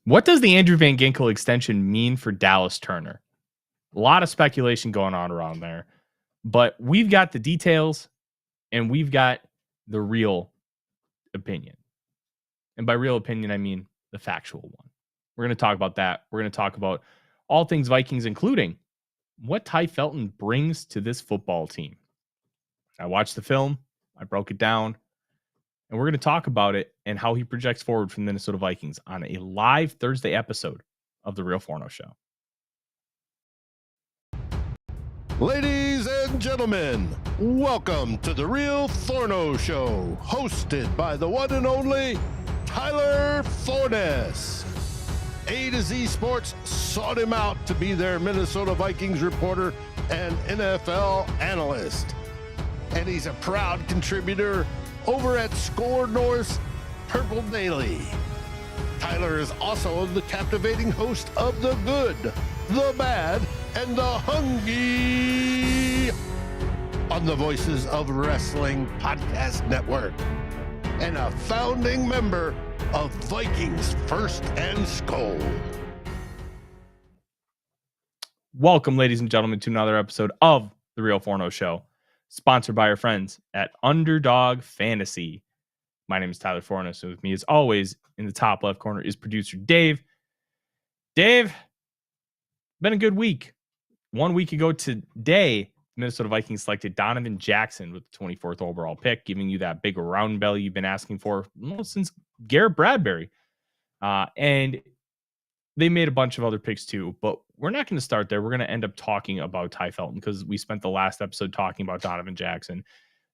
What does the Andrew Van Ginkel extension mean for Dallas Turner? A lot of speculation going on around there, but we've got the details and we've got the real opinion. And by real opinion, I mean the factual one. We're going to talk about that. We're going to talk about all things Vikings, including what Tai Felton brings to this football team. I watched the film, I broke it down, and we're going to talk about it and how he projects forward from the Minnesota Vikings on a live Thursday episode of the Real Forno Show. Ladies and gentlemen, welcome to the Real Forno Show, hosted by the one and only Tyler Forness. A to Z Sports sought him out to be their Minnesota Vikings reporter and NFL analyst. And he's a proud contributor over at SKOL North's Purple Daily. Tyler is also the captivating host of The Good, The Bad, and The Hungry on the Voices of Wrestling Podcast Network, and a founding member of Vikings First and SKOL. Welcome, ladies and gentlemen, to another episode of the Real Forno Show, sponsored by our friends at Underdog Fantasy. My name is Tyler Forness, and with me, as always, in the top left corner is producer Dave. Dave, been a good week. 1 week ago today, Minnesota Vikings selected Donovan Jackson with the 24th overall pick, giving you that big round belly you've been asking for since Garrett Bradbury. And they made a bunch of other picks too, but we're not going to start there. We're going to end up talking about Tai Felton because we spent the last episode talking about Donovan Jackson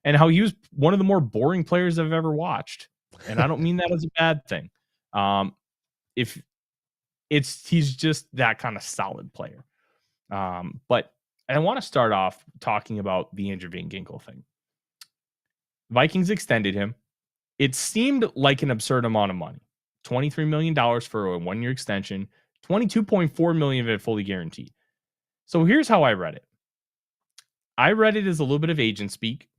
and how he was one of the more boring players I've ever watched. And I don't mean that as a bad thing. He's just that kind of solid player. But I want to start off talking about the Andrew Van Ginkel thing. Vikings extended him. It seemed like an absurd amount of money. $23 million for a 1-year extension, $22.4 million of it fully guaranteed. So here's how I read it. I read it as a little bit of agent speak.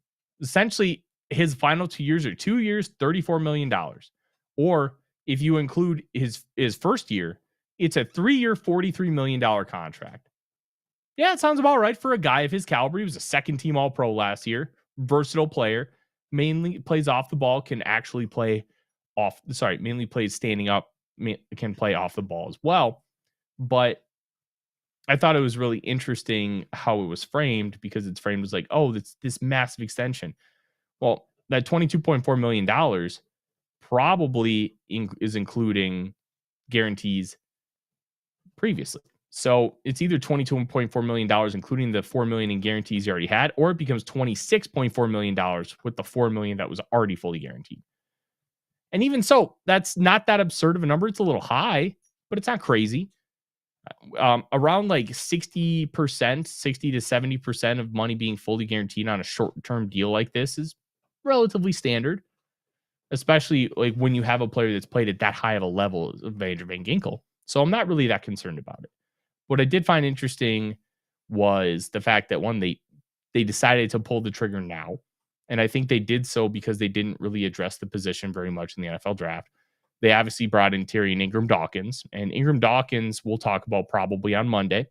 Essentially, his final 2 years are 2 years, $34 million. Or if you include his first year, it's a 3-year, $43 million contract. Yeah, it sounds about right for a guy of his caliber. He was a second-team All-Pro last year. Versatile player. Mainly plays off the ball, can actually play off. Mainly plays standing up, can play off the ball as well. But I thought it was really interesting how it was framed because it's framed as like, oh, it's this massive extension. Well, that $22.4 million probably is including guarantees previously. So it's either $22.4 million, including the $4 million in guarantees he already had, or it becomes $26.4 million with the $4 million that was already fully guaranteed. And even so, that's not that absurd of a number. It's a little high, but it's not crazy. Around like 60%, 60 to 70% of money being fully guaranteed on a short-term deal like this is relatively standard, especially like when you have a player that's played at that high of a level of Andrew Van Ginkel. So I'm not really that concerned about it. What I did find interesting was the fact that they decided to pull the trigger now. And I think they did so because they didn't really address the position very much in the NFL draft. They obviously brought in Tyrion Ingram-Dawkins, and Ingram-Dawkins we'll talk about probably on Monday,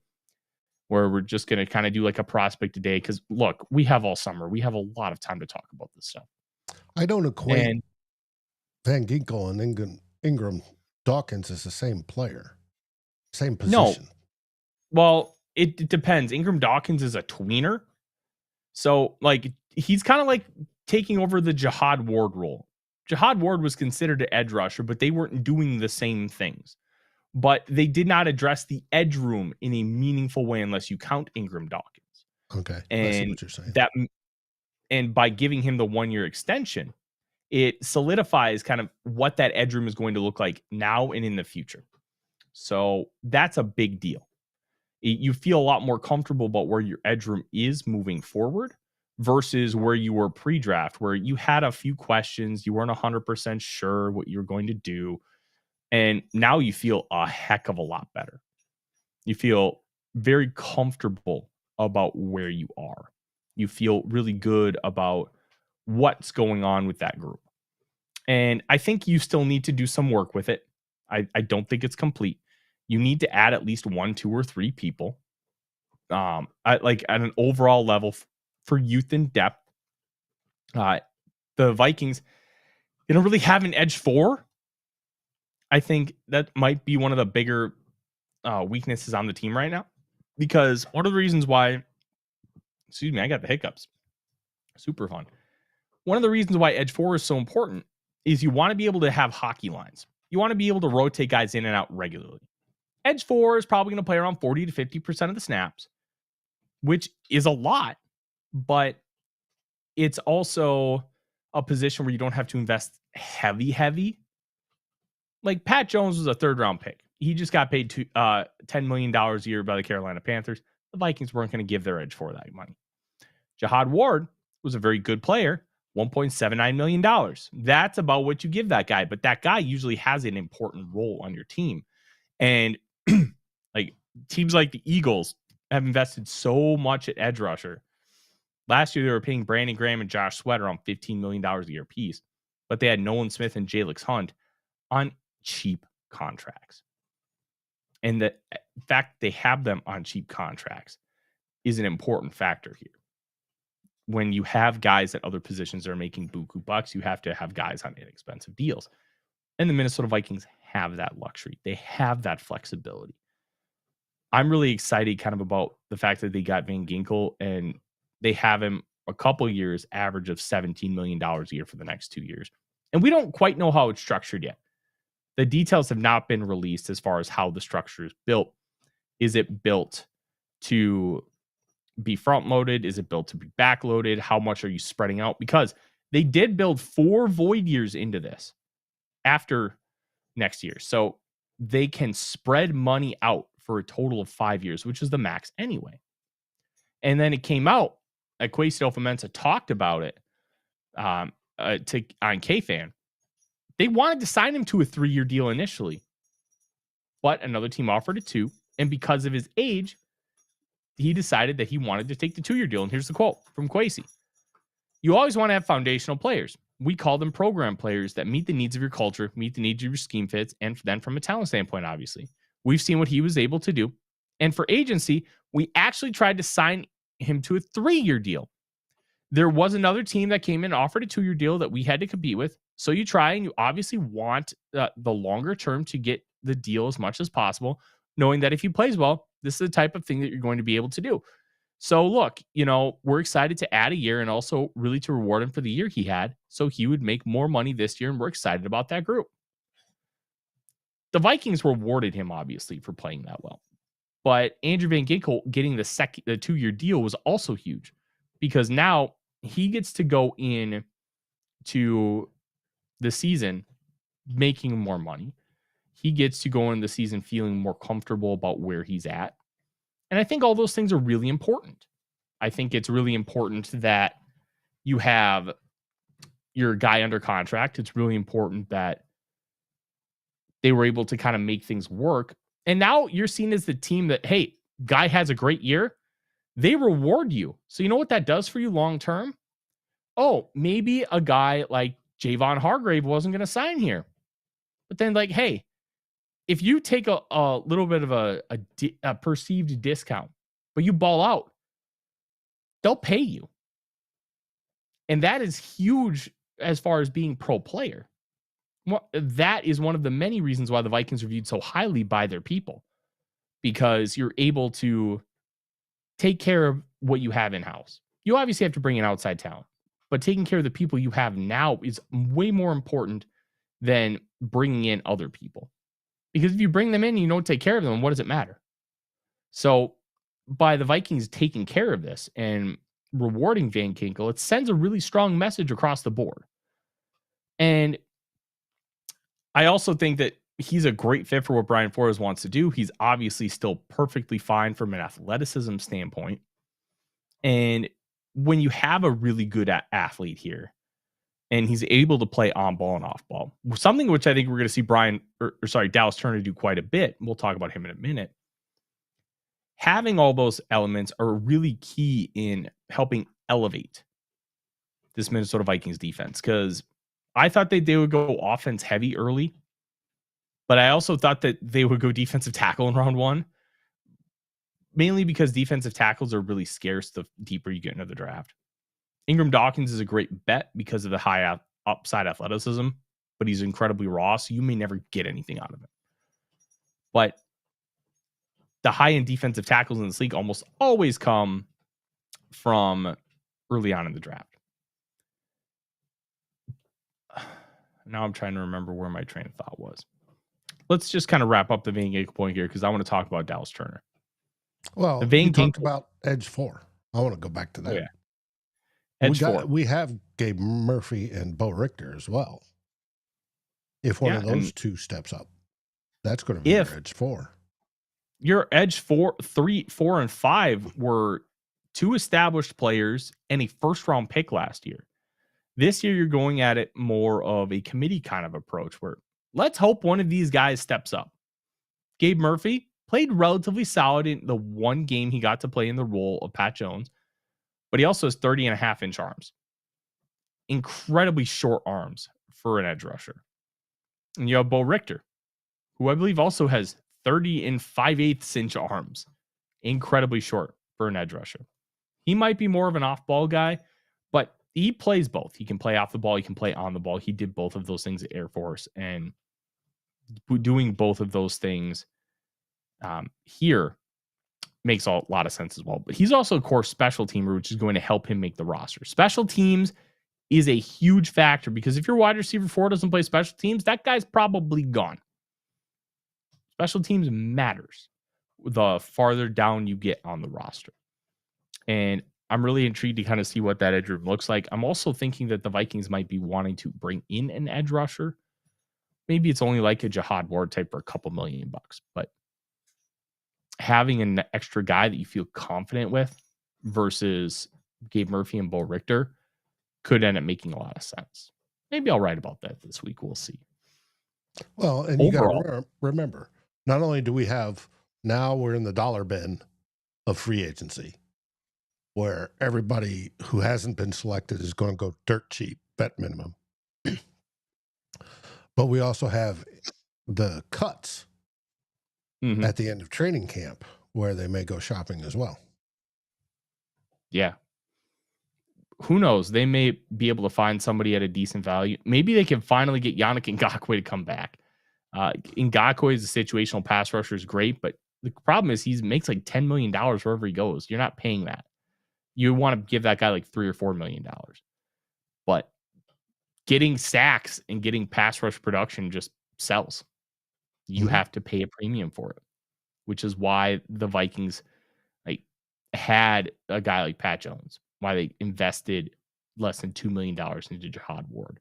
where we're just going to kind of do like a prospect today. Because look, we have all summer. We have a lot of time to talk about this stuff. I don't equate Van Ginkel and Ingram-Dawkins as the same player, same position. No. Well, it depends. Ingram-Dawkins is a tweener. So, like, he's kind of like taking over the Jihad Ward role. Jihad Ward was considered an edge rusher, but they weren't doing the same things. But they did not address the edge room in a meaningful way unless you count Ingram-Dawkins. Okay, and I see what you're saying. And by giving him the 1-year extension, it solidifies kind of what that edge room is going to look like now and in the future. So that's a big deal. You feel a lot more comfortable about where your edge room is moving forward versus where you were pre-draft, where you had a few questions. You weren't 100% sure what you were going to do. And now you feel a heck of a lot better. You feel very comfortable about where you are. You feel really good about what's going on with that group. And I think you still need to do some work with it. I don't think it's complete. You need to add at least 1, 2, or 3 people. At an overall level for youth and depth. The Vikings, they don't really have an edge 4. I think that might be one of the bigger weaknesses on the team right now, because one of the reasons why, I got the hiccups. Super fun. One of the reasons why edge 4 is so important is you want to be able to have hockey lines. You want to be able to rotate guys in and out regularly. Edge 4 is probably going to play around 40 to 50% of the snaps, which is a lot, but it's also a position where you don't have to invest heavy. Like Pat Jones was a 3rd round pick. He just got paid $10 million a year by the Carolina Panthers. The Vikings weren't going to give their edge for that money. Jihad Ward was a very good player, $1.79 million. That's about what you give that guy, but that guy usually has an important role on your team. And like teams like the Eagles have invested so much at edge rusher. Last year, they were paying Brandon Graham and Josh Sweat around $15 million a year piece, but they had Nolan Smith and Jalix Hunt on cheap contracts. And the fact they have them on cheap contracts is an important factor here. When you have guys at other positions that are making buku bucks, you have to have guys on inexpensive deals. And the Minnesota Vikings have that luxury. They have that flexibility. I'm really excited kind of about the fact that they got Van Ginkel and they have him a couple years, average of $17 million a year for the next 2 years. And we don't quite know how it's structured yet. The details have not been released as far as how the structure is built. Is it built to be front loaded? Is it built to be back loaded? How much are you spreading out? Because they did build 4 void years into this after next year. So they can spread money out for a total of 5 years, which is the max anyway. And then it came out that Kwesi Adofo-Mensah talked about it on KFan. They wanted to sign him to a 3-year deal initially, but another team offered a 2. And because of his age, he decided that he wanted to take the 2-year deal. And here's the quote from Kwesi. You always want to have foundational players. We call them program players that meet the needs of your culture, meet the needs of your scheme fits, and then from a talent standpoint, obviously. We've seen what he was able to do. And for agency, we actually tried to sign him to a 3-year deal. There was another team that came in and offered a 2-year deal that we had to compete with. So you try, and you obviously want the longer term to get the deal as much as possible, knowing that if he plays well, this is the type of thing that you're going to be able to do. So look, we're excited to add a year and also really to reward him for the year he had, so he would make more money this year, and we're excited about that group. The Vikings rewarded him, obviously, for playing that well. But Andrew Van Ginkel getting the 2-year deal was also huge, because now he gets to go in to the season making more money. He gets to go into the season feeling more comfortable about where he's at. And I think all those things are really important. I think it's really important that you have your guy under contract. It's really important that they were able to kind of make things work. And now you're seen as the team that, hey, guy has a great year. They reward you. So you know what that does for you long term? Oh, maybe a guy like Javon Hargrave wasn't going to sign here. But then hey, if you take a little bit of a perceived discount, but you ball out, they'll pay you. And that is huge as far as being pro player. Well, that is one of the many reasons why the Vikings are viewed so highly by their people, because you're able to take care of what you have in-house. You obviously have to bring in outside talent, but taking care of the people you have now is way more important than bringing in other people. Because if you bring them in and you don't take care of them, what does it matter? So by the Vikings taking care of this and rewarding Van Ginkel, it sends a really strong message across the board. And I also think that he's a great fit for what Brian Flores wants to do. He's obviously still perfectly fine from an athleticism standpoint. And when you have a really good athlete here, and he's able to play on ball and off ball, something which I think we're going to see Dallas Turner do quite a bit. We'll talk about him in a minute. Having all those elements are really key in helping elevate this Minnesota Vikings defense, because I thought they would go offense heavy early. But I also thought that they would go defensive tackle in round 1, mainly because defensive tackles are really scarce the deeper you get into the draft. Ingram Dawkins is a great bet because of the high upside athleticism, but he's incredibly raw, so you may never get anything out of it. But the high-end defensive tackles in this league almost always come from early on in the draft. Now I'm trying to remember where my train of thought was. Let's just kind of wrap up the Van Ginkel point here because I want to talk about Dallas Turner. Well, you talked about edge 4. I want to go back to that. Oh, yeah. Edge 4. We have Gabe Murphy and Bo Richter as well. If one of those two steps up, that's going to be your edge 4. Your edge 4, 3, 4, and 5 were 2 established players and a first-round pick last year. This year, you're going at it more of a committee kind of approach where let's hope one of these guys steps up. Gabe Murphy played relatively solid in the one game he got to play in the role of Pat Jones, but he also has 30.5-inch arms. Incredibly short arms for an edge rusher. And you have Bo Richter, who I believe also has 30 and 5/8-inch arms. Incredibly short for an edge rusher. He might be more of an off-ball guy, but he plays both. He can play off the ball. He can play on the ball. He did both of those things at Air Force. And doing both of those things here makes a lot of sense as well. But he's also a core special teamer, which is going to help him make the roster. Special teams is a huge factor because if your wide receiver 4 doesn't play special teams, that guy's probably gone. Special teams matters the farther down you get on the roster. And I'm really intrigued to kind of see what that edge room looks like. I'm also thinking that the Vikings might be wanting to bring in an edge rusher. Maybe it's only like a Jihad Ward type for a couple $1 million, but having an extra guy that you feel confident with versus Gabe Murphy and Bo Richter could end up making a lot of sense. Maybe I'll write about that this week. We'll see. Well, and you got to remember, not only do we have, now we're in the dollar bin of free agency, where everybody who hasn't been selected is going to go dirt cheap, bet minimum. But we also have the cuts at the end of training camp where they may go shopping as well. Yeah. Who knows? They may be able to find somebody at a decent value. Maybe they can finally get Yannick Ngakoue to come back. Ngakoue is a situational pass rusher, is great, but the problem is he makes like $10 million wherever he goes. You're not paying that. You want to give that guy like $3 or $4 million. But getting sacks and getting pass rush production just sells. You have to pay a premium for it, which is why the Vikings had a guy like Pat Jones, why they invested less than $2 million into Jihad Ward.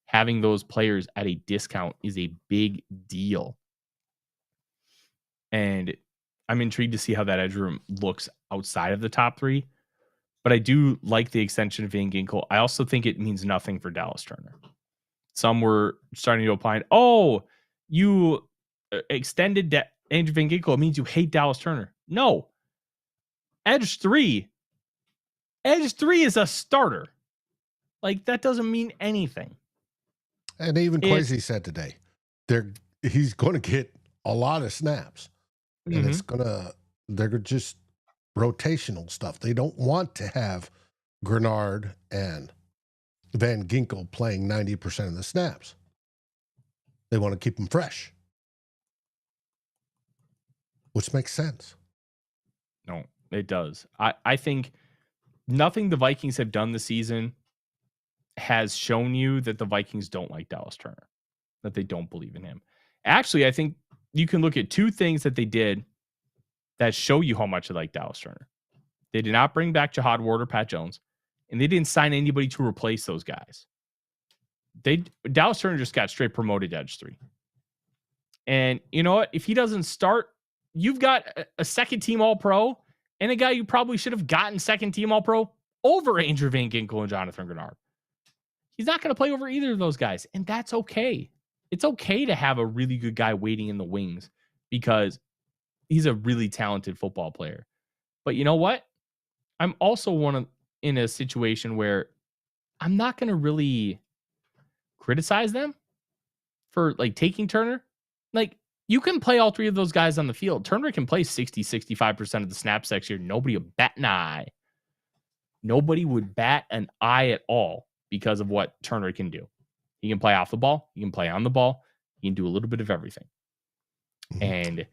Having those players at a discount is a big deal. And I'm intrigued to see how that edge room looks outside of the top 3. But I do like the extension of Van Ginkel. I also think it means nothing for Dallas Turner. Some were starting to opine, you extended Andrew Van Ginkel. It means you hate Dallas Turner. No. Edge 3 is a starter. That doesn't mean anything. And even Kwesi said today, he's going to get a lot of snaps. And they're just rotational stuff. They don't want to have Greenard and Van Ginkel playing 90% of the snaps. They want to keep them fresh, which makes sense. No, it does. I think nothing the Vikings have done this season has shown you that the Vikings don't like Dallas Turner, that they don't believe in him. Actually, I think you can look at 2 things that they did that show you how much they like Dallas Turner. They did not bring back Jihad Ward or Pat Jones, and they didn't sign anybody to replace those guys. Dallas Turner just got straight promoted to edge 3. And you know what? If he doesn't start, you've got a second-team All-Pro and a guy you probably should have gotten second-team All-Pro over Andrew Van Ginkel and Jonathan Greenard. He's not going to play over either of those guys, and that's okay. It's okay to have a really good guy waiting in the wings because he's a really talented football player. But you know what? I'm also in a situation where I'm not going to really criticize them for taking Turner Like, you can play all three of those guys on the field. Turner can play 60-65% of the snaps next year. Nobody would bat an eye. Nobody would bat an eye at all because of what Turner can do. He can play off the ball. He can play on the ball. He can do a little bit of everything. Mm-hmm. And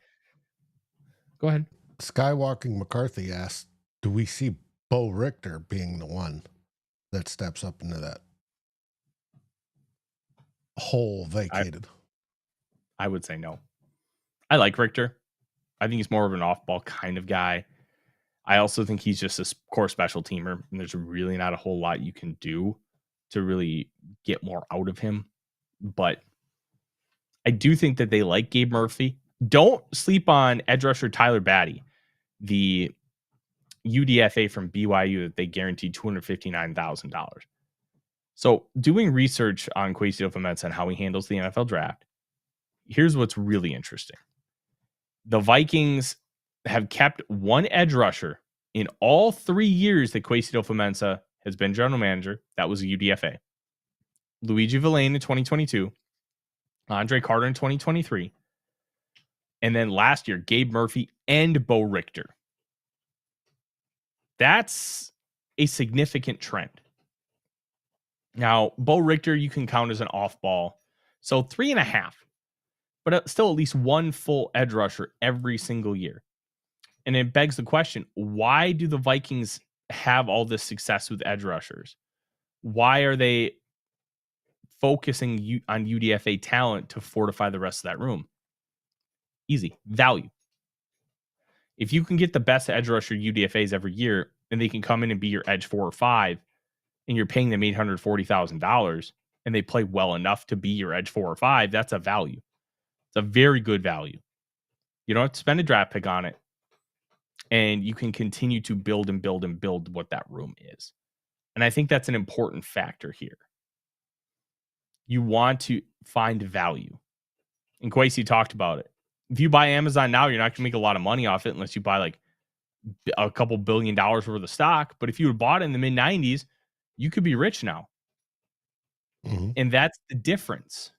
go ahead. Skywalking McCarthy asked, do we see Bo Richter being the one that steps up into that hole vacated? I would say no. I like Richter. I think he's more of an off-ball kind of guy. I also think he's just a core special teamer, and there's really not a whole lot you can do to really get more out of him. But I do think that they like Gabe Murphy. Don't sleep on edge rusher Tyler Batty, the UDFA from BYU that they guaranteed $259,000. So doing research on Kwesi Adofo-Mensah and how he handles the NFL draft, here's what's really interesting. The Vikings have kept one edge rusher in all 3 years that Kwesi Adofo-Mensah has been general manager. That was a UDFA. Luigi Villain in 2022, Andre Carter in 2023, and then last year, Gabe Murphy and Bo Richter. That's a significant trend. Now, Bo Richter, you can count as an off-ball. So 3.5, but still at least one full edge rusher every single year. And it begs the question, why do the Vikings have all this success with edge rushers? Why are they focusing on UDFA talent to fortify the rest of that room? Easy. Value. If you can get the best edge rusher UDFAs every year, and they can come in and be your edge 4 or 5, and you're paying them $840,000, and they play well enough to be your edge 4 or 5, that's a value. It's a very good value. You don't have to spend a draft pick on it, and you can continue to build and build and build what that room is. And I think that's an important factor here. You want to find value. And Kwesi talked about it. If you buy Amazon now, you're not going to make a lot of money off it unless you buy like a couple $1 billion worth of stock. But if you had bought it in the mid 90s, you could be rich now. Mm-hmm. And that's the difference.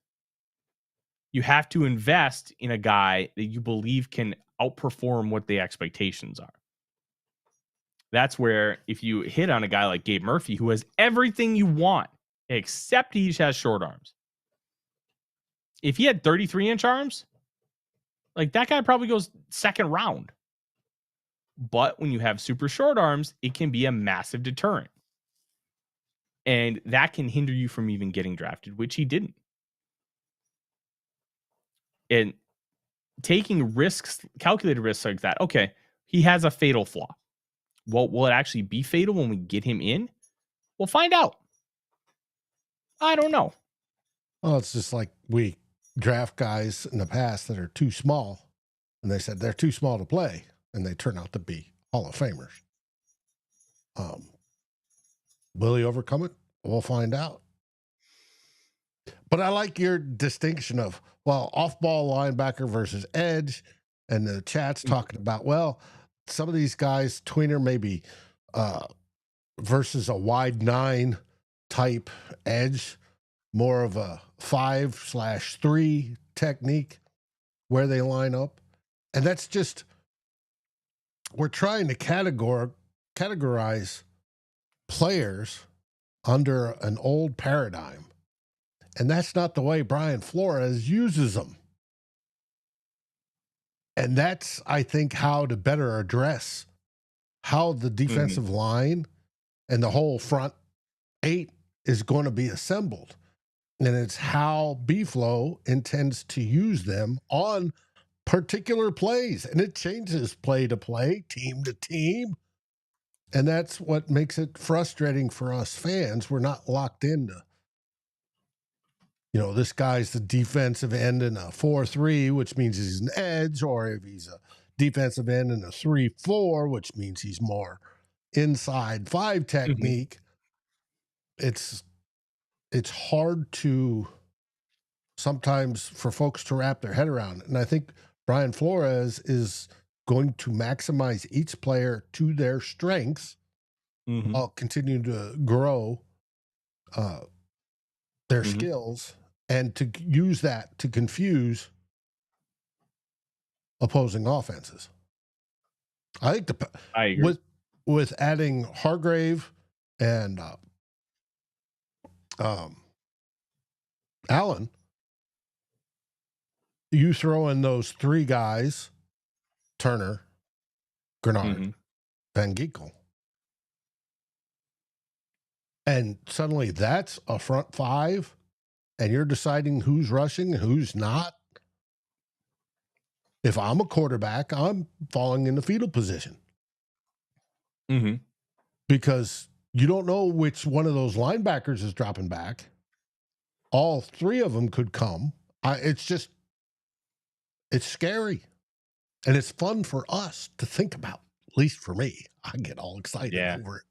You have to invest in a guy that you believe can outperform what the expectations are. That's where if you hit on a guy like Gabe Murphy, who has everything you want, except he has short arms. If he had 33-inch arms, like that guy probably goes second round. But when you have super short arms, it can be a massive deterrent. And that can hinder you from even getting drafted, which he didn't. And taking risks, calculated risks like that, okay, he has a fatal flaw. Well, will it actually be fatal when we get him in? We'll find out. I don't know. Well, it's just like we draft guys in the past that are too small, and they said they're too small to play, and they turn out to be Hall of Famers. Will he overcome it? We'll find out. But I like your distinction of, well, off-ball linebacker versus edge, and the chat's talking about, well, some of these guys, tweener maybe versus a wide 9 type edge, more of a 5/3 technique where they line up. And that's just, we're trying to categorize players under an old paradigm. And that's not the way Brian Flores uses them. And that's, I think, how to better address how the defensive line and the whole front 8 is going to be assembled. And it's how B-Flow intends to use them on particular plays. And it changes play to play, team to team. And that's what makes it frustrating for us fans. We're not locked into, this guy's the defensive end in a 4-3, which means he's an edge, or if he's a defensive end in a 3-4, which means he's more inside 5 technique. It's hard to sometimes for folks to wrap their head around. And I think Brian Flores is going to maximize each player to their strengths while continuing to grow their skills, and to use that to confuse opposing offenses. I think I agree. with adding Hargrave and Allen, you throw in those three guys, Turner, Greenard, and Ginkel. And suddenly that's a front five, and you're deciding who's rushing and who's not. If I'm a quarterback, I'm falling in the fetal position. Because you don't know which one of those linebackers is dropping back. All three of them could come. It's scary. And it's fun for us to think about. At least for me. I get all excited over it.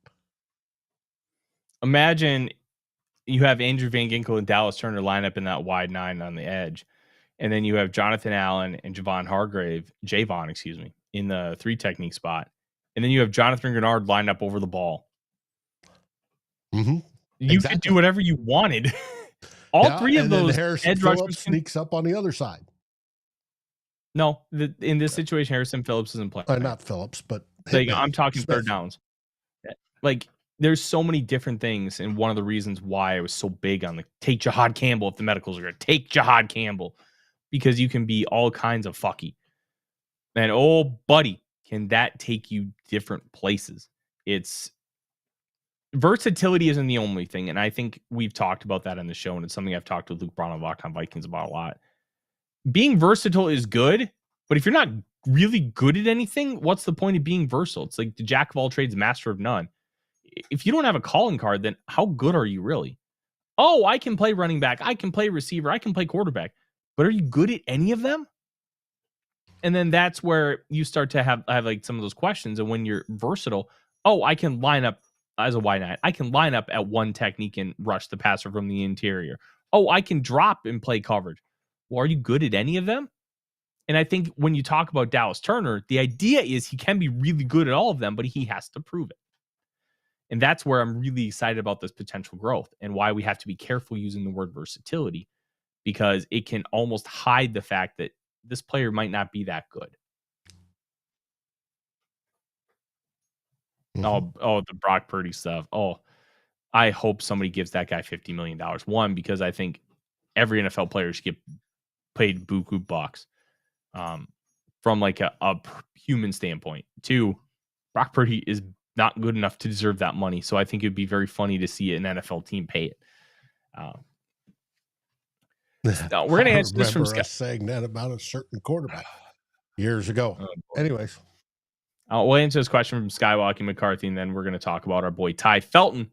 Imagine you have Andrew Van Ginkel and Dallas Turner line up in that wide 9 on the edge. And then you have Jonathan Allen and Javon, in the 3 technique spot. And then you have Jonathan Greenard lined up over the ball. You could do whatever you wanted. All three of those Harrison Phillips sneaks up on the other side. No, in this situation, Harrison Phillips isn't playing. Not Phillips, but I'm talking third downs. Like, there's so many different things, and one of the reasons why I was so big on take Jahad Campbell if the medicals are going to take Jahad Campbell, because you can be all kinds of fucky. And oh, buddy, can that take you different places? It's versatility isn't the only thing, and I think we've talked about that on the show, and it's something I've talked with Luke Braun of Locked On Vikings about a lot. Being versatile is good, but if you're not really good at anything, what's the point of being versatile? It's like the jack of all trades, master of none. If you don't have a calling card, then how good are you really? Oh, I can play running back, I can play receiver, I can play quarterback, but are you good at any of them? And then that's where you start to have like some of those questions. And when you're versatile, I can line up as a wide 9. I can line up at one technique and rush the passer from the interior. I can drop and play coverage. Well, are you good at any of them? And I think when you talk about Dallas Turner, the idea is he can be really good at all of them, but he has to prove it. And that's where I'm really excited about this potential growth and why we have to be careful using the word versatility, because it can almost hide the fact that this player might not be that good. The Brock Purdy stuff. I hope somebody gives that guy $50 million. One, because I think every NFL player should get paid buku bucks from like a human standpoint. 2, Brock Purdy is not good enough to deserve that money. So I think it'd be very funny to see an NFL team pay it. We're going to answer this from Scott. Saying that about a certain quarterback years ago. Anyways. We'll answer this question from Skywalking McCarthy, and then we're going to talk about our boy Tai Felton.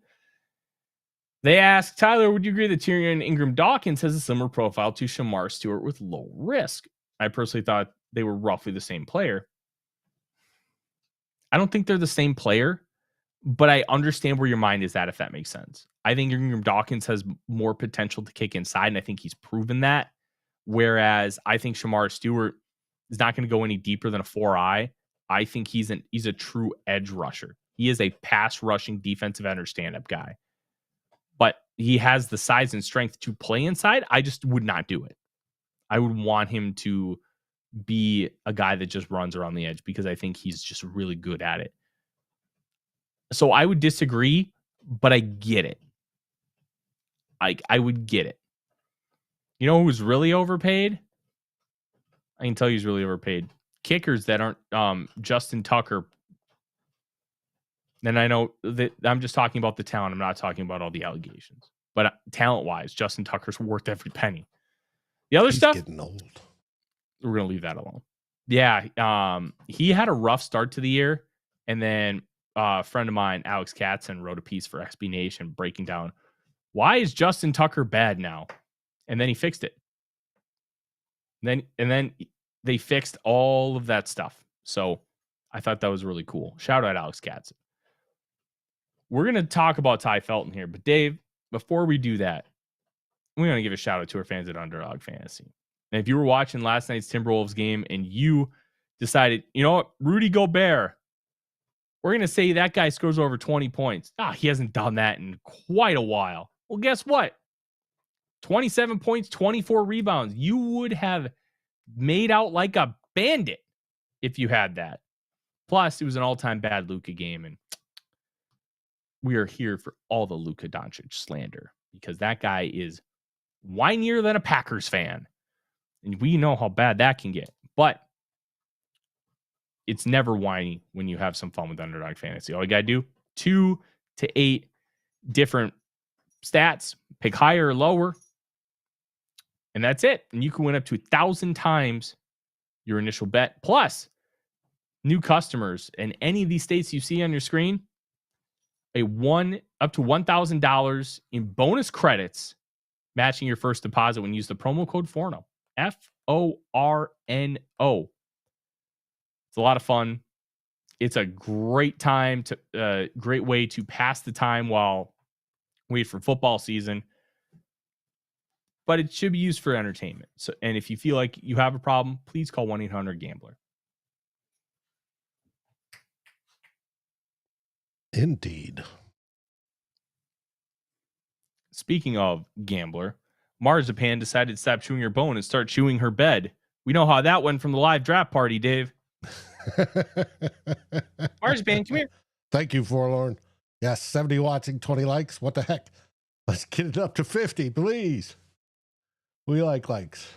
They ask, Tyler, would you agree that Tyrion Ingram Dawkins has a similar profile to Shamar Stewart with low risk? I personally thought they were roughly the same player. I don't think they're the same player, but I understand where your mind is at, if that makes sense. I think Ingram Dawkins has more potential to kick inside, and I think he's proven that. Whereas I think Shamar Stewart is not going to go any deeper than a 4-eye. I think he's a true edge rusher. He is a pass rushing defensive end or stand-up guy. But he has the size and strength to play inside. I just would not do it. I would want him to be a guy that just runs around the edge because I think he's just really good at it. So I would disagree, but I get it. I would get it. You know who's really overpaid? I can tell you who's really overpaid. Kickers that aren't Justin Tucker. And I know that I'm just talking about the talent. I'm not talking about all the allegations. But talent-wise, Justin Tucker's worth every penny. The other stuff, getting old. We're going to leave that alone. Yeah, he had a rough start to the year. And then a friend of mine, Alex Katzen, wrote a piece for SB Nation breaking down, why is Justin Tucker bad now? And then he fixed it. And then they fixed all of that stuff. So I thought that was really cool. Shout out Alex Katzen. We're going to talk about Tai Felton here. But Dave, before we do that, we're going to give a shout out to our fans at Underdog Fantasy. And if you were watching last night's Timberwolves game and you decided, you know what, Rudy Gobert, we're going to say that guy scores over 20 points. He hasn't done that in quite a while. Well, guess what? 27 points, 24 rebounds. You would have made out like a bandit. if you had that. Plus, it was an all-time bad Luka game, and we are here for all the Luka Doncic slander because that guy is whinier than a Packers fan, and we know how bad that can get. But it's never whiny when you have some fun with Underdog Fantasy. All you got to do, 2 to 8 different stats, pick higher or lower, and that's it. And you can win up to 1,000 times your initial bet. Plus, new customers in any of these states you see on your screen, up to $1,000 in bonus credits matching your first deposit when you use the promo code Forno. Forno. It's a lot of fun. It's a great time to great way to pass the time while wait for football season. But it should be used for entertainment. So, and if you feel like you have a problem, please call 1-800-GAMBLER. Indeed. Speaking of gambler, Marzipan decided to stop chewing her bone and start chewing her bed. We know how that went from the live draft party, Dave. Marzipan, come here. Thank you, Forlorn. Yes, 70 watching, 20 likes. What the heck? Let's get it up to 50, please. We like likes.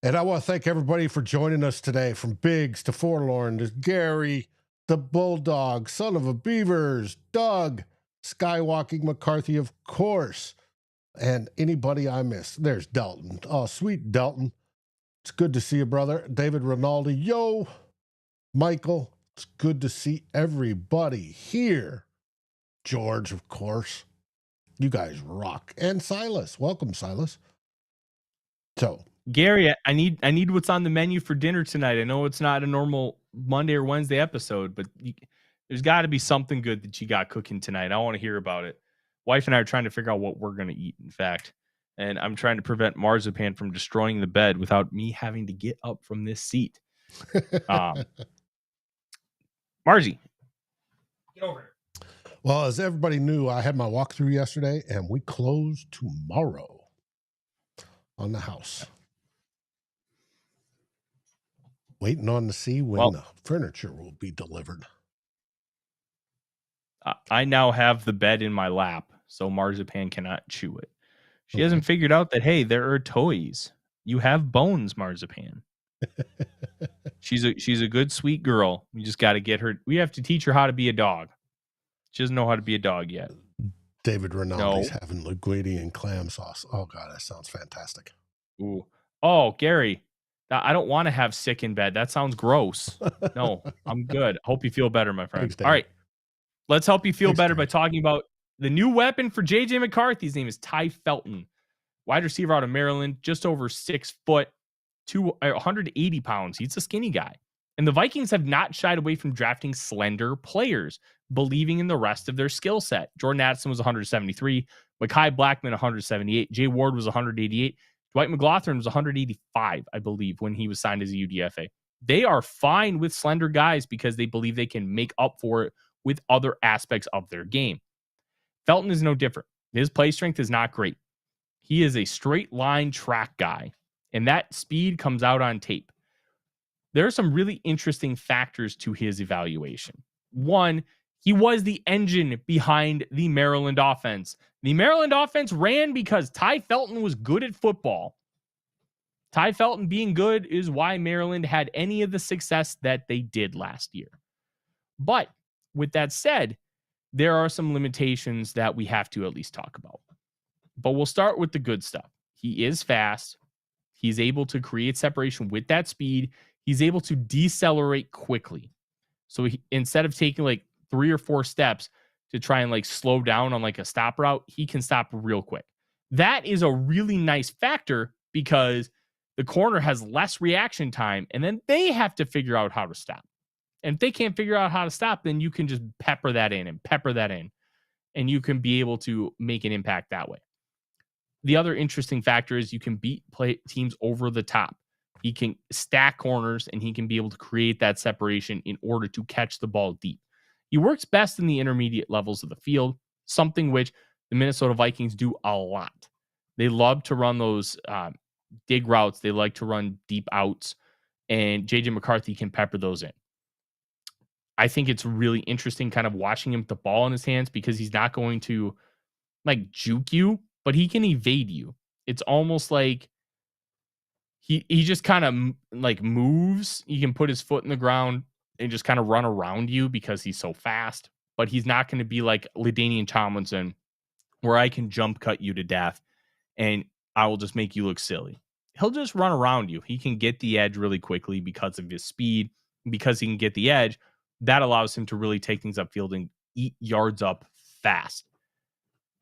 And I want to thank everybody for joining us today, from Biggs to Forlorn to Gary, the Bulldog, Son of a Beavers, Doug, Skywalking McCarthy, of course, and anybody I missed. There's Delton. Oh, sweet Delton. It's good to see you, brother. David Rinaldi. Yo, Michael. It's good to see everybody here. George, of course. You guys rock. And Silas. Welcome, Silas. So, Gary, I need what's on the menu for dinner tonight. I know it's not a normal Monday or Wednesday episode, but there's got to be something good that you got cooking tonight. I want to hear about it. Wife and I are trying to figure out what we're going to eat, in fact. And I'm trying to prevent Marzipan from destroying the bed without me having to get up from this seat. Marzi, get over here. Well, as everybody knew, I had my walkthrough yesterday, and we close tomorrow on the house. Waiting on to see when the furniture will be delivered. I now have the bed in my lap, so Marzipan cannot chew it. She hasn't figured out that, hey, there are toys. You have bones, Marzipan. She's a good, sweet girl. We just got to get her. We have to teach her how to be a dog. She doesn't know how to be a dog yet. David Rinaldi's having linguine and clam sauce. Oh, God, that sounds fantastic. Ooh. Oh, Gary, I don't want to have sick in bed. That sounds gross. No, I'm good. Hope you feel better, my friend. All right. Let's help you feel better by talking about the new weapon for J.J. McCarthy. His name is Tai Felton, wide receiver out of Maryland, just over 6 foot, 180 pounds. He's a skinny guy. And the Vikings have not shied away from drafting slender players, believing in the rest of their skill set. Jordan Addison was 173, Mekhi Blackman 178, Jay Ward was 188, Dwight McLaughlin was 185, I believe, when he was signed as a UDFA. They are fine with slender guys because they believe they can make up for it with other aspects of their game. Felton is no different. His play strength is not great. He is a straight line track guy, and that speed comes out on tape. There are some really interesting factors to his evaluation. One, he was the engine behind the Maryland offense. The Maryland offense ran because Tai Felton was good at football. Tai Felton being good is why Maryland had any of the success that they did last year. But with that said, there are some limitations that we have to at least talk about. But we'll start with the good stuff. He is fast. He's able to create separation with that speed. He's able to decelerate quickly. So instead of taking like 3 or 4 steps to try and like slow down on like a stop route, he can stop real quick. That is a really nice factor because the corner has less reaction time, and then they have to figure out how to stop. And if they can't figure out how to stop, then you can just pepper that in, and you can be able to make an impact that way. The other interesting factor is you can beat teams over the top. He can stack corners, and he can be able to create that separation in order to catch the ball deep. He works best in the intermediate levels of the field, something which the Minnesota Vikings do a lot. They love to run those dig routes. They like to run deep outs. and JJ McCarthy can pepper those in. I think it's really interesting kind of watching him with the ball in his hands because he's not going to like juke you, but he can evade you. It's almost like he just kind of like moves. He can put his foot in the ground and just kind of run around you because he's so fast, but he's not going to be like LaDainian Tomlinson where I can jump cut you to death and I will just make you look silly. He'll just run around you. He can get the edge really quickly because of his speed. Because he can get the edge, that allows him to really take things upfield and eat yards up fast.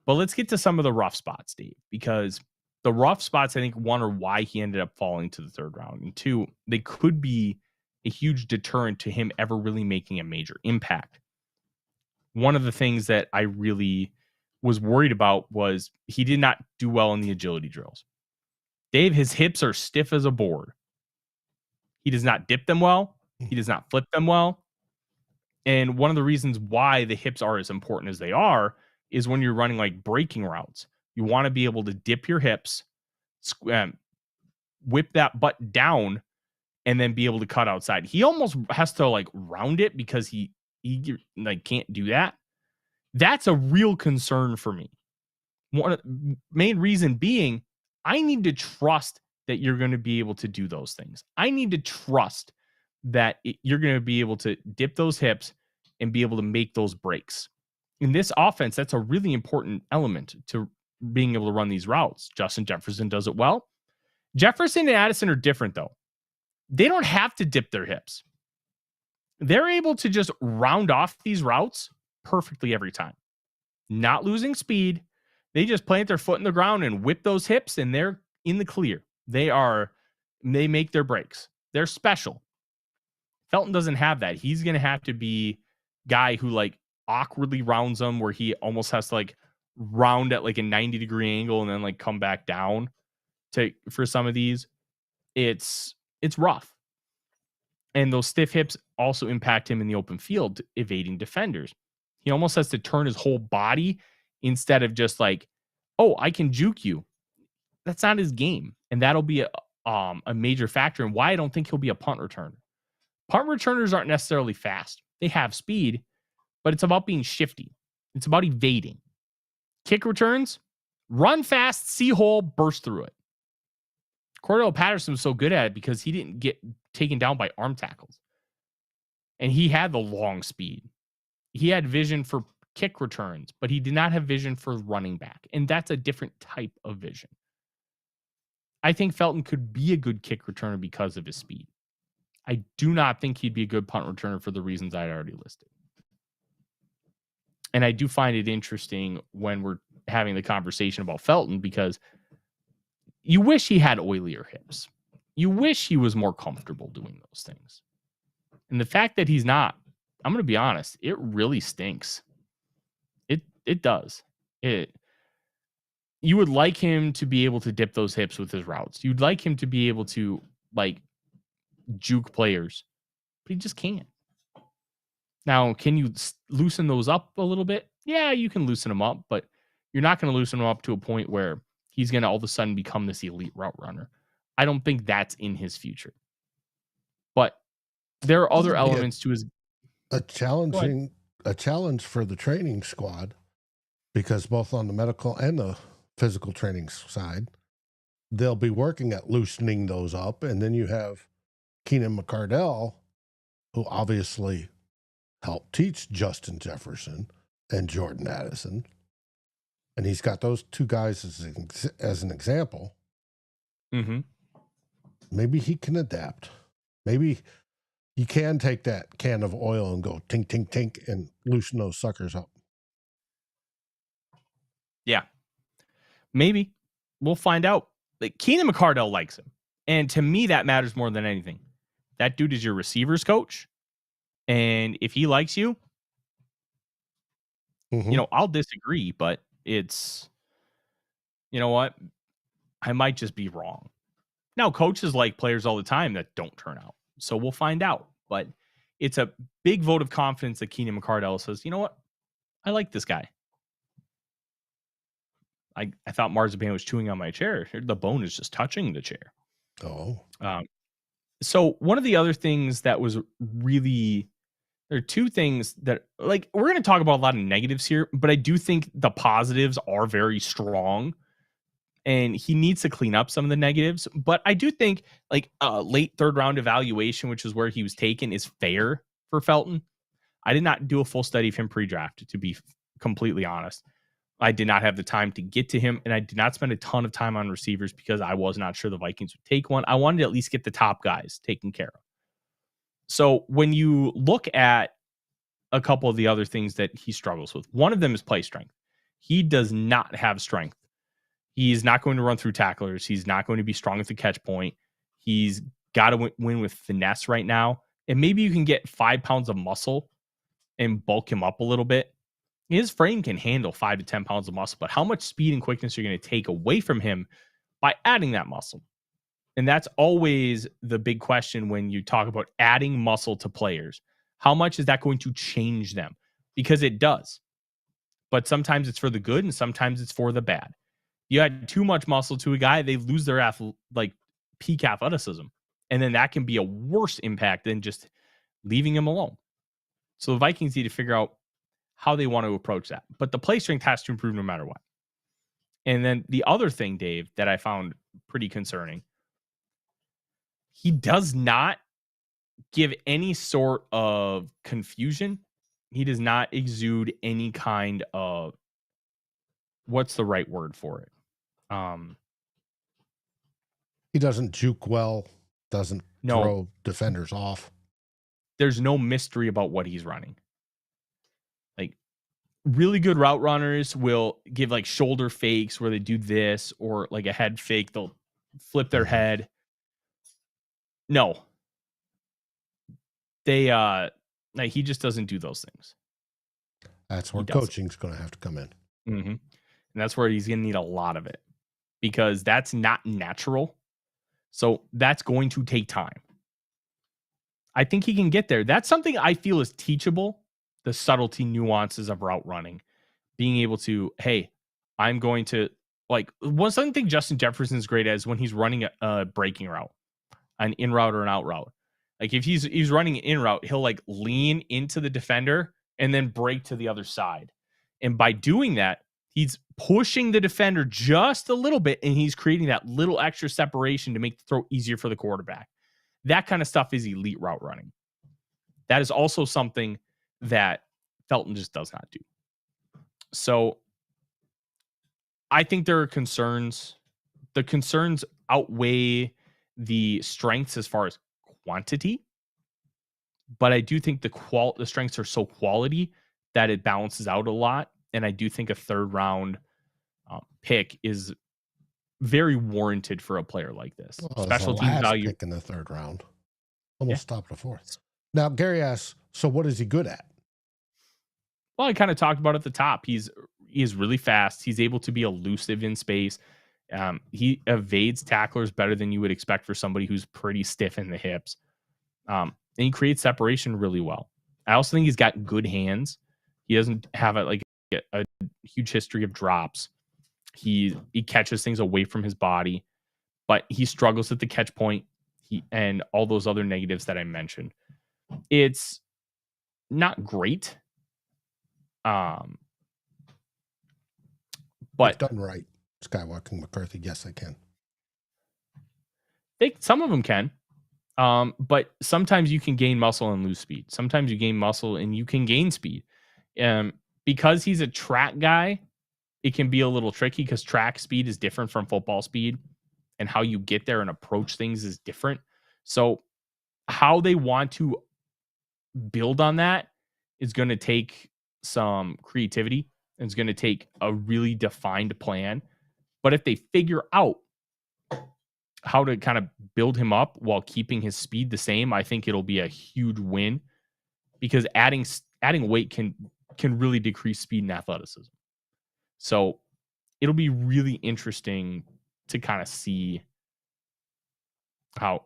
But let's get to some of the rough spots, Dave, because the rough spots, I think, one, are why he ended up falling to the third round. And two, they could be a huge deterrent to him ever really making a major impact. One of the things that I really was worried about was he did not do well in the agility drills. Dave, his hips are stiff as a board. He does not dip them well. He does not flip them well. And one of the reasons why the hips are as important as they are is when you're running like breaking routes. You want to be able to dip your hips, whip that butt down, and then be able to cut outside. He almost has to like round it because he like can't do that. That's a real concern for me. One main reason being, I need to trust that you're going to be able to do those things. I need to trust that you're going to be able to dip those hips and be able to make those breaks. In this offense, that's a really important element to being able to run these routes. Justin Jefferson does it well. Jefferson and Addison are different, though. They don't have to dip their hips. They're able to just round off these routes perfectly every time. Not losing speed. They just plant their foot in the ground and whip those hips, and they're in the clear. They make their breaks. They're special. Felton doesn't have that. He's going to have to be guy who like awkwardly rounds them where he almost has to like round at like a 90-degree angle and then like come back down for some of these. It's rough. And those stiff hips also impact him in the open field, evading defenders. He almost has to turn his whole body instead of just like, oh, I can juke you. That's not his game. And that'll be a major factor in why I don't think he'll be a punt returner. Punt returners aren't necessarily fast. They have speed, but it's about being shifty. It's about evading. Kick returns, run fast, see hole, burst through it. Cordell Patterson was so good at it because he didn't get taken down by arm tackles. And he had the long speed. He had vision for kick returns, but he did not have vision for running back. And that's a different type of vision. I think Felton could be a good kick returner because of his speed. I do not think he'd be a good punt returner for the reasons I'd already listed. And I do find it interesting when we're having the conversation about Felton because you wish he had oilier hips. You wish he was more comfortable doing those things. And the fact that he's not, I'm going to be honest, it really stinks. It does. You would like him to be able to dip those hips with his routes. You'd like him to be able to like juke players, but he just can't. Now, can you loosen those up a little bit? Yeah, you can loosen them up, but you're not going to loosen them up to a point where he's going to all of a sudden become this elite route runner. I don't think that's in his future. But there are other elements to his a challenge for the training squad, because both on the medical and the physical training side, they'll be working at loosening those up. And then you have Keenan McCardell, who obviously helped teach Justin Jefferson and Jordan Addison. And he's got those two guys as an example. Mm-hmm. Maybe he can adapt. Maybe you can take that can of oil and go tink, tink, tink and loosen those suckers up. Yeah. Maybe. We'll find out. Like, Keenan McCardell likes him. And to me, that matters more than anything. That dude is your receivers coach. And if he likes you, I'll disagree, but it's, you know what? I might just be wrong. Now, coaches like players all the time that don't turn out. So we'll find out. But it's a big vote of confidence that Keenan McCardell says, you know what? I like this guy. I thought Marzipan was chewing on my chair. The bone is just touching the chair. Oh. So one of the other things that was really, there are two things that, like, we're going to talk about a lot of negatives here, but I do think the positives are very strong, and he needs to clean up some of the negatives. But I do think like a late third round evaluation, which is where he was taken, is fair for Felton. I did not do a full study of him pre-draft, to be completely honest. I did not have the time to get to him, and I did not spend a ton of time on receivers because I was not sure the Vikings would take one. I wanted to at least get the top guys taken care of. So when you look at a couple of the other things that he struggles with, one of them is play strength. He does not have strength. He's not going to run through tacklers. He's not going to be strong at the catch point. He's got to win with finesse right now. And maybe you can get 5 pounds of muscle and bulk him up a little bit. His frame can handle 5 to 10 pounds of muscle, but how much speed and quickness are you going to take away from him by adding that muscle? And that's always the big question when you talk about adding muscle to players. How much is that going to change them? Because it does. But sometimes it's for the good and sometimes it's for the bad. You add too much muscle to a guy, they lose their peak athleticism. And then that can be a worse impact than just leaving him alone. So the Vikings need to figure out how they want to approach that. But the play strength has to improve no matter what. And then the other thing, Dave, that I found pretty concerning, he does not give any sort of confusion. He does not exude any kind of, what's the right word for it? He doesn't juke well, doesn't throw defenders off. There's no mystery about what he's running. Like, really good route runners will give like shoulder fakes where they do this, or like a head fake. They'll flip their head. No. Like, he just doesn't do those things. That's where coaching's going to have to come in. Mm-hmm. And that's where he's going to need a lot of it, because that's not natural. So that's going to take time. I think he can get there. That's something I feel is teachable. The subtlety nuances of route running, being able to, hey, I'm going to, like, one thing Justin Jefferson's great at is when he's running a breaking route, an in route or an out route. Like, if he's running an in route, he'll like lean into the defender and then break to the other side. And by doing that, he's pushing the defender just a little bit, and he's creating that little extra separation to make the throw easier for the quarterback. That kind of stuff is elite route running. That is also something that Felton just does not do. So I think there are concerns. The concerns outweigh the strengths as far as quantity, but I do think the strengths are so quality that it balances out a lot. And I do think a third round pick is very warranted for a player like this. Special teams value pick in the third round, almost stopped a fourth. Now Gary asks, so what is he good at? Well, I kind of talked about at the top. He is really fast. He's able to be elusive in space. He evades tacklers better than you would expect for somebody who's pretty stiff in the hips. And he creates separation really well. I also think he's got good hands. He doesn't have a huge history of drops. He catches things away from his body, but he struggles at the catch point. And all those other negatives that I mentioned. It's not great. But if done right, Skywalking McCarthy, yes, I can. Some of them can. But sometimes you can gain muscle and lose speed. Sometimes you gain muscle and you can gain speed. Because he's a track guy, it can be a little tricky because track speed is different from football speed, and how you get there and approach things is different. So how they want to build on that is going to take some creativity. And it's going to take a really defined plan. But if they figure out how to kind of build him up while keeping his speed the same, I think it'll be a huge win, because adding weight can really decrease speed and athleticism. So it'll be really interesting to kind of see how,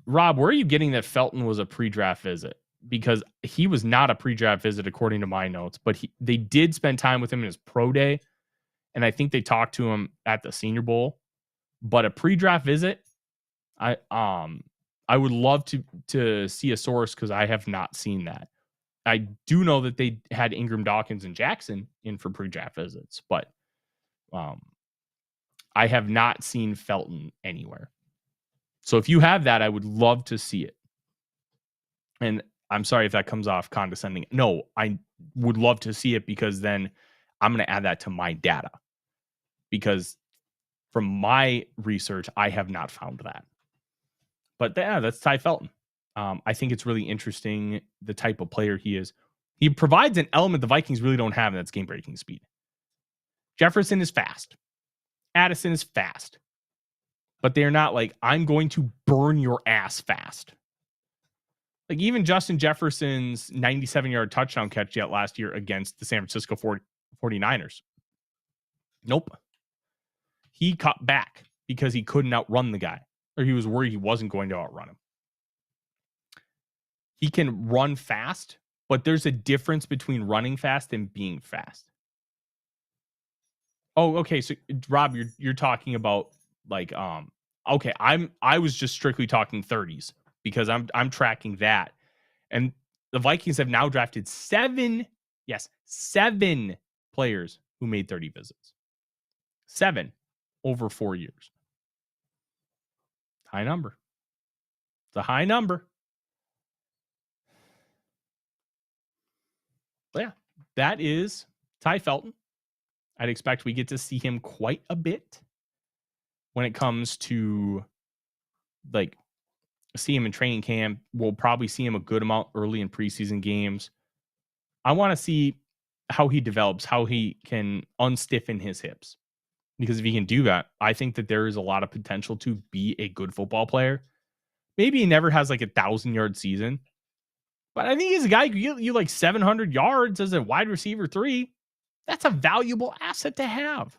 Rob, where are you getting that Felton was a pre-draft visit? Because he was not a pre-draft visit according to my notes, but they did spend time with him in his pro day. And I think they talked to him at the Senior Bowl. But a pre-draft visit, I I would love to see a source because I have not seen that. I do know that they had Ingram, Dawkins, and Jackson in for pre-draft visits, but I have not seen Felton anywhere. So if you have that, I would love to see it. And I'm sorry if that comes off condescending. No, I would love to see it because then I'm going to add that to my data. Because from my research, I have not found that. But yeah, that's Tai Felton. I think it's really interesting the type of player he is. He provides an element the Vikings really don't have, and that's game-breaking speed. Jefferson is fast. Addison is fast. But they're not like, I'm going to burn your ass fast. Like even Justin Jefferson's 97-yard touchdown catch yet last year against the San Francisco 49ers. Nope. He cut back because he couldn't outrun the guy, or he was worried he wasn't going to outrun him. He can run fast, but there's a difference between running fast and being fast. Oh, okay. So Rob, you're talking about like okay, I was just strictly talking 30s because I'm tracking that. And the Vikings have now drafted 7 players who made 30 visits. 7 over 4 years. High number. It's a high number. But yeah, that is Tai Felton. I'd expect we get to see him quite a bit when it comes to like see him in training camp. We'll probably see him a good amount early in preseason games. I want to see how he develops, how he can unstiffen his hips. Because if he can do that, I think that there is a lot of potential to be a good football player. Maybe he never has like 1,000-yard season, but I think he's a guy who can get you like 700 yards as a wide receiver 3. That's a valuable asset to have.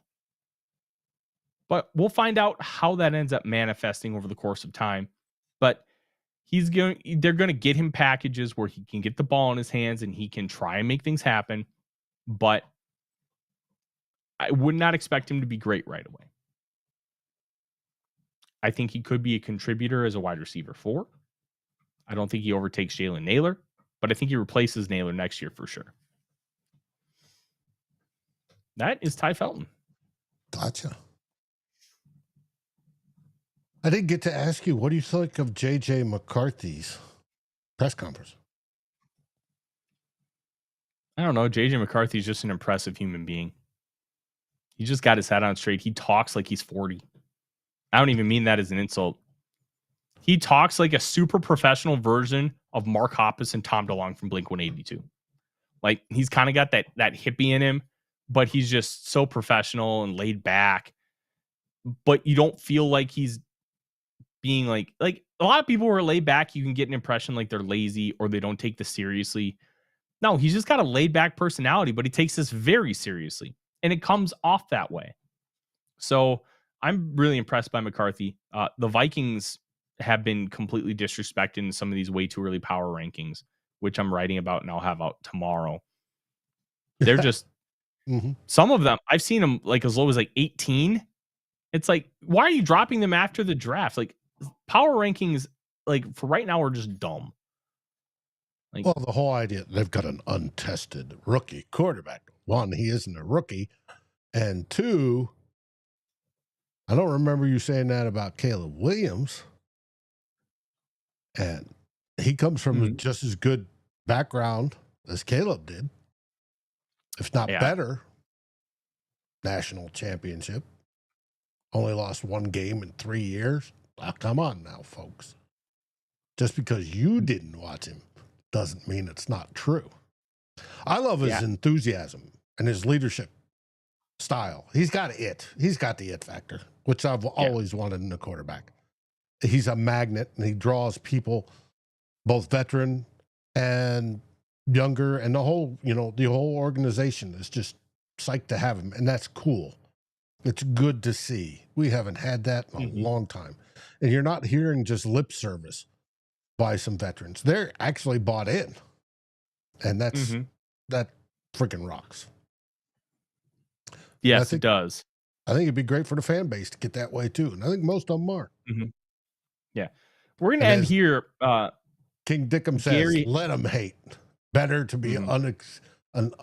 But we'll find out how that ends up manifesting over the course of time. But they're going to get him packages where he can get the ball in his hands and he can try and make things happen. But I would not expect him to be great right away. I think he could be a contributor as a wide receiver 4. I don't think he overtakes Jalen Naylor, but I think he replaces Naylor next year for sure. That is Tai Felton. Gotcha. I didn't get to ask you, what do you think of J.J. McCarthy's press conference? I don't know. J.J. McCarthy's just an impressive human being. He just got his head on straight. He talks like he's 40. I don't even mean that as an insult. He talks like a super professional version of Mark Hoppus and Tom DeLonge from Blink-182. Like, he's kind of got that hippie in him, but he's just so professional and laid back. But you don't feel like he's being like a lot of people who are laid back, you can get an impression like they're lazy or they don't take this seriously. No, he's just got a laid back personality, but he takes this very seriously. And it comes off that way. So I'm really impressed by McCarthy. The Vikings have been completely disrespected in some of these way too early power rankings, which I'm writing about and I'll have out tomorrow. They're just, some of them, I've seen them like as low as like 18. It's like, why are you dropping them after the draft? Like power rankings, like for right now, are just dumb. Like, well, the whole idea, they've got an untested rookie quarterback. 1, he isn't a rookie. And 2, I don't remember you saying that about Caleb Williams. And he comes from just as good background as Caleb did, if not better. National championship. Only lost 1 game in 3 years. Oh, come on now, folks. Just because you didn't watch him doesn't mean it's not true. I love his enthusiasm and his leadership style. He's got it. He's got the it factor, which I've always wanted in a quarterback. He's a magnet, and he draws people, both veteran and younger, and the whole organization is just psyched to have him, and that's cool. It's good to see. We haven't had that in a long time. And you're not hearing just lip service by some veterans. They're actually bought in. And that freaking rocks. Yes, it does. I think it'd be great for the fan base to get that way too. And I think most of them are. Yeah. We're going to end here. King Dickum says, Gary, let them hate. Better to be an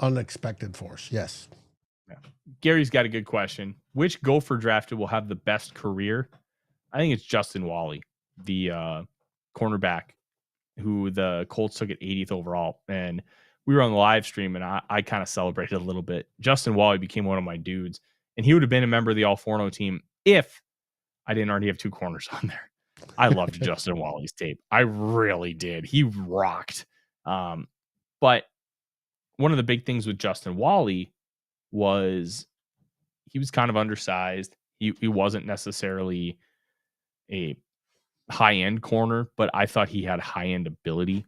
unexpected force. Yes. Yeah. Gary's got a good question. Which Gopher drafted will have the best career? I think it's Justin Wally, the cornerback who the Colts took at 80th overall. And we were on the live stream, and I kind of celebrated a little bit. Justin Wally became one of my dudes, and he would have been a member of the All Forno team if I didn't already have two corners on there. I loved Justin Wally's tape. I really did. He rocked. But one of the big things with Justin Wally was he was kind of undersized. He wasn't necessarily a high-end corner, but I thought he had high-end ability.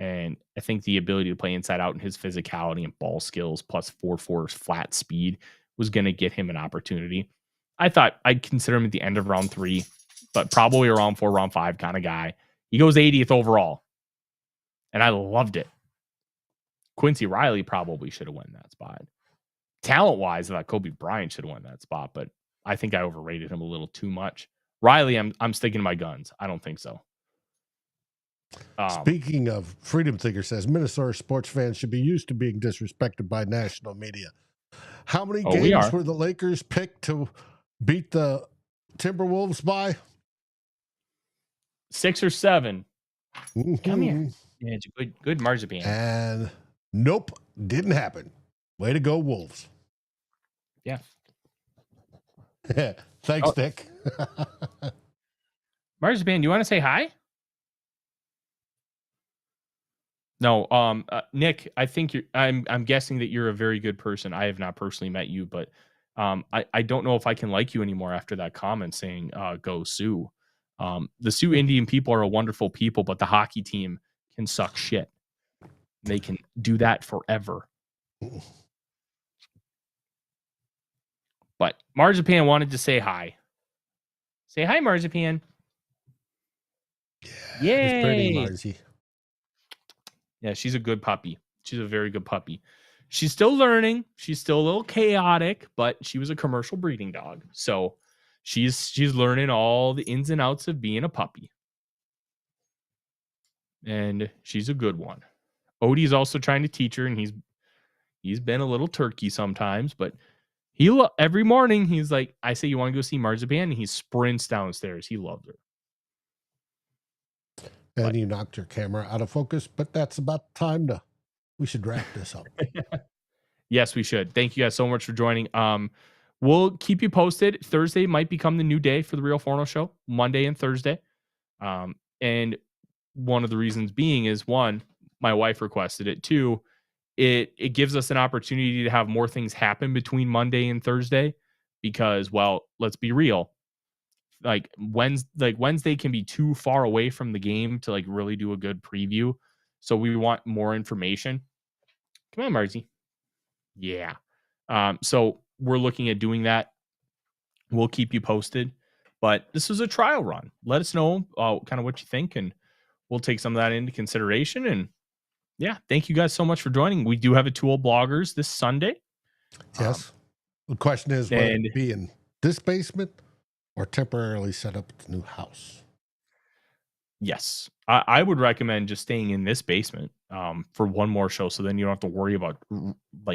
And I think the ability to play inside out and his physicality and ball skills plus 4.4 flat speed was going to get him an opportunity. I thought I'd consider him at the end of round 3, but probably a round 4, round 5 kind of guy. He goes 80th overall, and I loved it. Quincy Riley probably should have won that spot. Talent-wise, I thought Kobe Bryant should have won that spot, but I think I overrated him a little too much. Riley, I'm sticking to my guns. I don't think so. Speaking of, Freedom Thinker says, Minnesota sports fans should be used to being disrespected by national media. How many games were the Lakers picked to beat the Timberwolves by? 6 or 7. Come here. Yeah, it's a good marzipan. And nope, didn't happen. Way to go, Wolves. Yeah. Thanks, Dick. Marzipan, you want to say hi? No, Nick, I think I'm guessing that you're a very good person. I have not personally met you, but I don't know if I can like you anymore after that comment saying go Sioux. The Sioux Indian people are a wonderful people, but the hockey team can suck shit. They can do that forever. But Marzipan wanted to say hi. Say hi, Marzipan. Yeah, it's pretty, Marzi. Yeah, she's a good puppy. She's a very good puppy. She's still learning. She's still a little chaotic, but she was a commercial breeding dog. So she's learning all the ins and outs of being a puppy. And she's a good one. Odie's also trying to teach her, and he's been a little turkey sometimes, but every morning he's like, I say, you want to go see Marzipan? And he sprints downstairs. He loves her. And you knocked your camera out of focus, but that's about time we should wrap this up. Yes, we should. Thank you guys so much for joining. We'll keep you posted. Thursday might become the new day for the Real Forno Show, Monday and Thursday. And one of the reasons being is, 1, my wife requested it. 2, it gives us an opportunity to have more things happen between Monday and Thursday because, well, let's be real. Wednesday can be too far away from the game to really do a good preview. So we want more information. Come on, Marzi. Yeah. So we're looking at doing that. We'll keep you posted, but this was a trial run. Let us know kind of what you think, and we'll take some of that into consideration. And yeah, thank you guys so much for joining. We do have a Tool Bloggers this Sunday. Yes. The question is, will it be in this basement or temporarily set up at the new house? Yes. I would recommend just staying in this basement for one more show, so then you don't have to worry about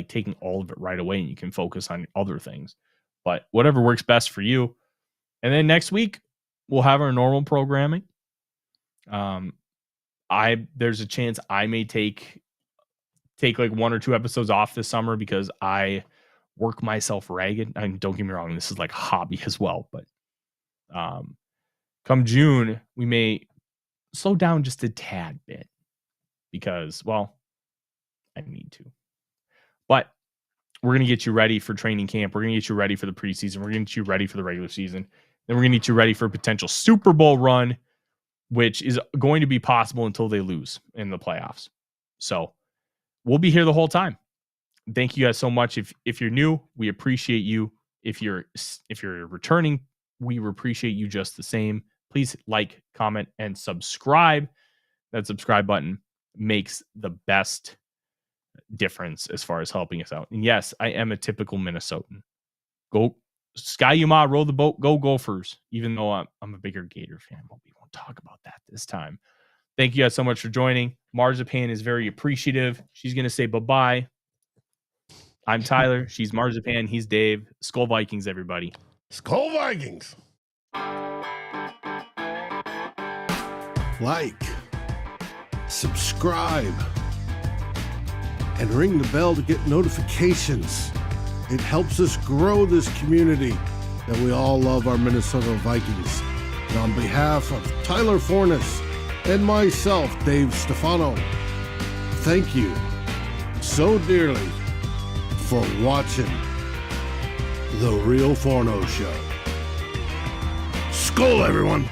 taking all of it right away, and you can focus on other things. But whatever works best for you. And then next week we'll have our normal programming. There's a chance I may take 1 or 2 episodes off this summer because I work myself ragged. I mean, don't get me wrong, this is like a hobby as well, but come June, we may slow down just a tad bit because, well, I need to. But we're going to get you ready for training camp. We're going to get you ready for the preseason. We're going to get you ready for the regular season. Then we're going to get you ready for a potential Super Bowl run, which is going to be possible until they lose in the playoffs. So we'll be here the whole time. Thank you guys so much. If you're new, we appreciate you. If you're returning, we appreciate you just the same. Please like, comment, and subscribe. That subscribe button makes the best difference as far as helping us out. And yes, I am a typical Minnesotan. Go Sky Yuma, roll the boat, go Gophers. Even though I'm a bigger Gator fan, but we won't talk about that this time. Thank you guys so much for joining. Marzipan is very appreciative. She's going to say bye-bye. I'm Tyler. She's Marzipan. He's Dave. SKOL Vikings, everybody. SKOL Vikings. Like, subscribe, and ring the bell to get notifications. It helps us grow this community that we all love, our Minnesota Vikings. And on behalf of Tyler Forness and myself, Dave Stefano, thank you so dearly for watching The Real Forno Show. SKOL, everyone!